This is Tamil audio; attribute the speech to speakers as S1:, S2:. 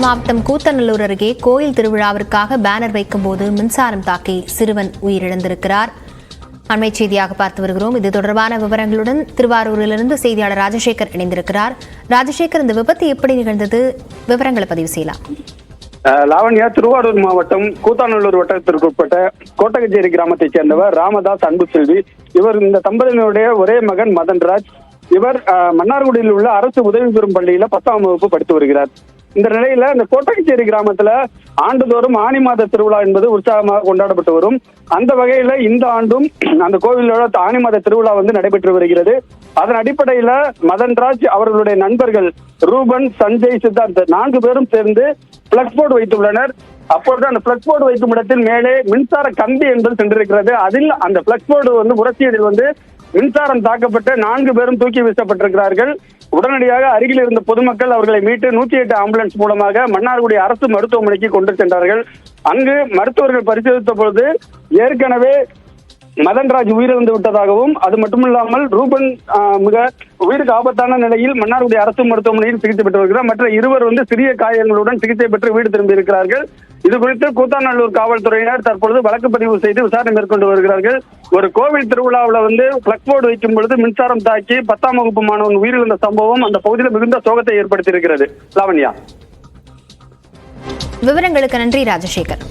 S1: மாவட்டம் கூத்தநல்லூர் அருகே கோயில் திருவிழாவிற்காக பேனர் வைக்கும்போது மின்சாரம் தாக்கி சிறுவன் உயிரிழந்திருக்கிறார். அண்மை செய்தியாக பார்த்து வருகிறோம். இது தொடர்பான விவரங்களுடன் திருவாரூரிலிருந்து செய்தியாளர் ராஜசேகர் இணைந்திருக்கிறார். ராஜசேகர், இந்த விபத்து எப்படி நிகழ்ந்தது? விவரங்களை பதிவு செய்யலாம்.
S2: லாவண்யா, திருவாரூர் மாவட்டம் கூத்தாநல்லூர் வட்டத்திற்கு உட்பட்ட கோட்டகச்சேரி கிராமத்தைச் சேர்ந்தவர் ராமதாஸ் அன்புசெல்வி. இவர் இந்த தம்பதியினுடைய ஒரே மகன் மதன்ராஜ். இவர் மன்னார்குடியில் உள்ள அரசு உதவி பெறும் பள்ளியில 10ஆம் வகுப்பு படித்து வருகிறார். இந்த நிலையில இந்த கோட்டகச்சேரி கிராமத்துல ஆண்டுதோறும் ஆனி மாத திருவிழா என்பது உற்சாகமாக கொண்டாடப்பட்டு வரும். அந்த வகையில இந்த ஆண்டும் அந்த கோவிலோட ஆனி மாத திருவிழா நடைபெற்று வருகிறது. அதன் அடிப்படையில மதன்ராஜ் அவர்களுடைய நண்பர்கள் ரூபன், சஞ்சய், சித்தார்த் 4 பேரும் சேர்ந்து பிளக்ஸ் போர்டு வைத்துள்ளனர். அப்பொழுது அந்த பிளக்ஸ் போர்டு வைக்கும் இடத்தில் மேலே மின்சார கம்பி என்பது சென்றிருக்கிறது. அதில் அந்த பிளக்ஸ் போர்டு உரசியதில் மின்சாரம் தாக்கப்பட்டு 4 பேரும் தூக்கி வீசப்பட்டிருக்கிறார்கள். உடனடியாக அருகில் இருந்த பொதுமக்கள் அவர்களை மீட்டு 108 ஆம்புலன்ஸ் மூலமாக மன்னார்குடி அரசு மருத்துவமனைக்கு கொண்டு சென்றார்கள். அங்கு மருத்துவர்கள் பரிசோதித்த பொழுது ஏற்கனவே மதன்ராஜ் உயிரிழந்து விட்டதாகவும், அது மட்டுமில்லாமல் ரூபன் மிக உயிருக்கு ஆபத்தான நிலையில் மன்னார்குடி அரசு மருத்துவமனையில் சிகிச்சை பெற்று வருகிறார். மற்ற 2 சிறிய காயங்களுடன் சிகிச்சை பெற்று வீடு திரும்பி இருக்கிறார்கள். இது குறித்து கூத்தாநல்லூர் காவல்துறையினர் தற்பொழுது வழக்கு பதிவு செய்து விசாரணை மேற்கொண்டு வருகிறார்கள். ஒரு கோவில் திருவிழாவில் பிளக் போர்டு வைக்கும் பொழுது மின்சாரம் தாக்கி 10ஆம் வகுப்பு மாணவன் உயிரிழந்த சம்பவம் அந்த பகுதியில் மிகுந்த சோகத்தை ஏற்படுத்தி இருக்கிறது. லாவண்யா,
S1: விவரங்களுக்கு நன்றி ராஜசேகர்.